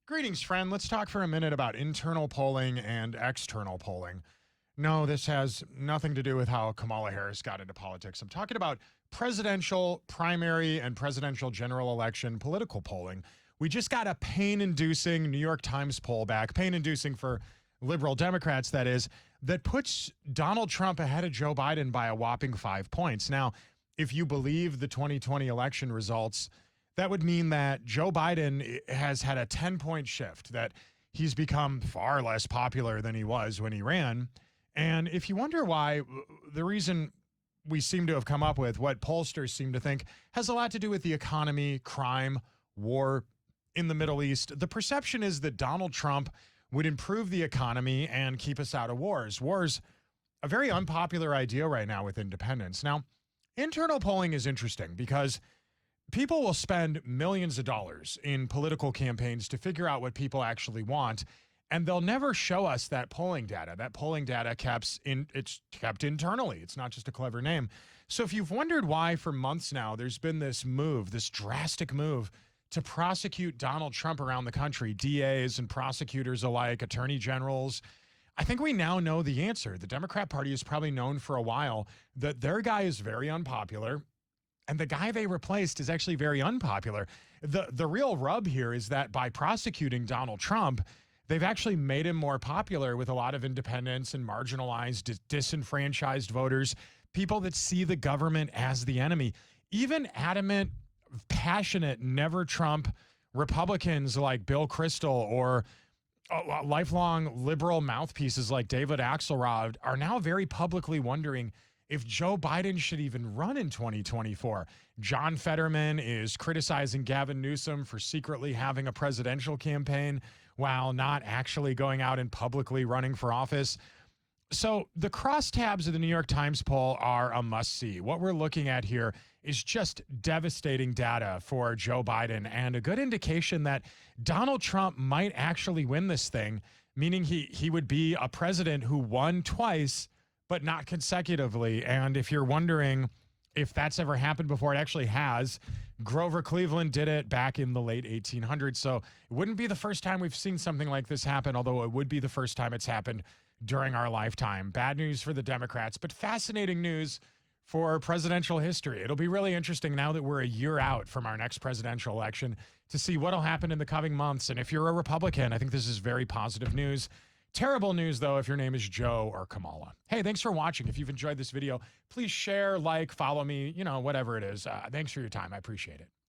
Greetings, friend. Let's talk for a minute about internal polling and external polling. No, this has nothing to do with how Kamala Harris got into politics. I'm talking about presidential primary and presidential general election political polling. We just got a pain-inducing New York Times poll back, pain-inducing for liberal Democrats, that is, that puts Donald Trump ahead of Joe Biden by a whopping 5 points. Now, if you believe the 2020 election results, that would mean that Joe Biden has had a 10-point shift, that he's become far less popular than he was when he ran. And if you wonder why, the reason we seem to have come up with what pollsters seem to think has a lot to do with the economy, crime, war in the Middle East. The perception is that Donald Trump would improve the economy and keep us out of wars. Wars, a very unpopular idea right now with independents. Now, internal polling is interesting because people will spend millions of dollars in political campaigns to figure out what people actually want, and they'll never show us that polling data. That polling data it's kept internally. It's not just a clever name. So if you've wondered why for months now there's been this move, this drastic move to prosecute Donald Trump around the country, DAs and prosecutors alike, attorney generals, I think we now know the answer. The Democrat Party has probably known for a while that their guy is very unpopular, and the guy they replaced is actually very unpopular. The real rub here is that by prosecuting Donald Trump, they've actually made him more popular with a lot of independents and marginalized, disenfranchised voters, people that see the government as the enemy. Even adamant, passionate, never Trump Republicans like Bill KRISTOL or lifelong liberal mouthpieces like David Axelrod are now very publicly wondering if Joe Biden should even run in 2024. John Fetterman is criticizing Gavin Newsom for secretly having a presidential campaign while not actually going out and publicly running for office. So the crosstabs of the New York Times poll are a must-see. What we're looking at here is just devastating data for Joe Biden and a good indication that Donald Trump might actually win this thing, meaning he would be a president who won twice but not consecutively. And if you're wondering if that's ever happened before, it actually has. Grover Cleveland did it back in the late 1800s. So it wouldn't be the first time we've seen something like this happen, although it would be the first time it's happened during our lifetime. Bad news for the Democrats, but fascinating news for presidential history. It'll be really interesting now that we're a year out from our next presidential election to see what'll happen in the coming months. And if you're a Republican, I think this is very positive news. Terrible news, though, if your name is Joe or Kamala. Hey, thanks for watching. If you've enjoyed this video, please share, like, follow me, whatever it is. Thanks for your time. I appreciate it.